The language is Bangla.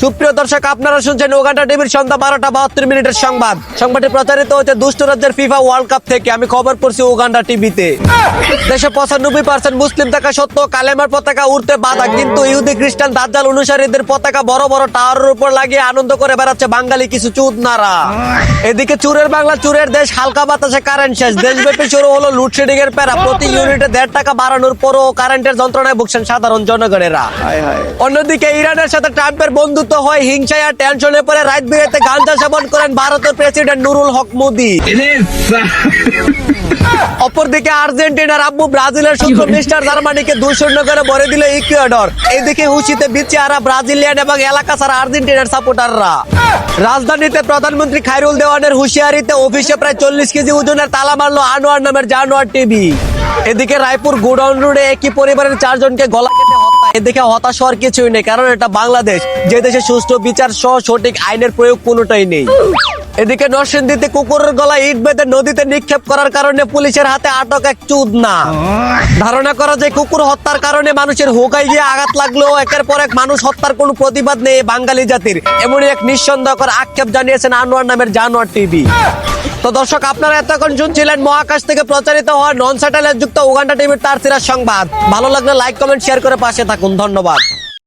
সুপ্রিয় দর্শক, আপনারা শুনছেন উগান্ডা টিভির সন্ধ্যা 12:72 সংবাদ। সংবাদটি প্রচারিত হচ্ছে দুষ্ট রাজ্যের ফিফা ওয়ার্ল্ড কাপ থেকে। আমি খবর পড়ছি উগান্ডা টিভিতে। দেশে 95% মুসলিম থাকা সত্ত্বেও কালেমার পতাকা উড়তে বাধা, কিন্তু ইহুদি খ্রিস্টান দাজ্জাল অনুসারীদের পতাকা বড় বড় টাওয়ারের উপর লাগিয়ে আনন্দ করে বেড়াচ্ছে বাঙালি কিছু চুদনারা। এদিকে চুরের বাংলা, চুরের দেশ, হালকা বাতাসে কারেন্ট শেষ। দেশব্যাপী শুরু হলো লোডশেডিং এর প্যারা। প্রতি ইউনিটে 1.5 টাকা বাড়ানোর পরও কারেন্টের যন্ত্রণায় ভুগছেন সাধারণ জনগণেরা। অন্যদিকে ইরানের সাথে ট্রাম্পের বন্ধুত্ব হয় হিংসায় আর টেনশনে পরে রাত বিরেতে গাঁজা সেবন করেন ভারতের প্রেসিডেন্ট নুরুল হক মোদি। অপরদিকে আর্জেন্টিনার আব্বু ব্রাজিলের শত্রু মিস্টার জার্মানিকে 2-0 করে ভরে দিল ইকুয়েডর। এদিকে হুশিতে বিচেহারা ব্রাজিলিয়ান এবং এলাকা ছাড়া আর্জেন্টিনার সাপোর্টাররা। রাজধানীতে প্রধানমন্ত্রী খায়রুল দেওয়ানের হুঁশিয়ারিতে অফিসে প্রায় 40 কেজি ওজনের তালা মারলো আনোয়ার নামের জানোয়ার টিভি। এদিকে রায়পুর গোডাউন রোডে একই পরিবারের 4 জনকে গলা কেটে হত্যা। এদিকে হতাশ হওয়ার কিছুই নেই, কারণ এটা বাংলাদেশ, যে দেশে সুষ্ঠু বিচার সহ সঠিক আইনের প্রয়োগ কোনোটাই নেই। এদিকে নরসিংদীতে কুকুরের গলায় ইট বেঁধে নদীতে নিক্ষেপ করার কারণে পুলিশের হাতে আটক এক চুদনা। ধারণা করা যায় কুকুর হত্যার কারণে মানুষের হোকায় গিয়ে আঘাত লাগলেও একের পর এক মানুষ হত্যার কোনো প্রতিবাদ নেই বাঙালি জাতির, এমনই এক নিঃসন্দেহকর আক্ষেপ জানিয়েছেন আনোয়ার নামের জানোয়ার টিভি। তো দর্শক, আপনারা এতক্ষণ শুনছিলেন মহাকাশ থেকে প্রচারিত হওয়া নন স্যাটেলাইট যুক্ত উগান্ডা টিভির তার সিরাজ সংবাদ। ভালো লাগলে লাইক, কমেন্ট, শেয়ার করে পাশে থাকুন। ধন্যবাদ।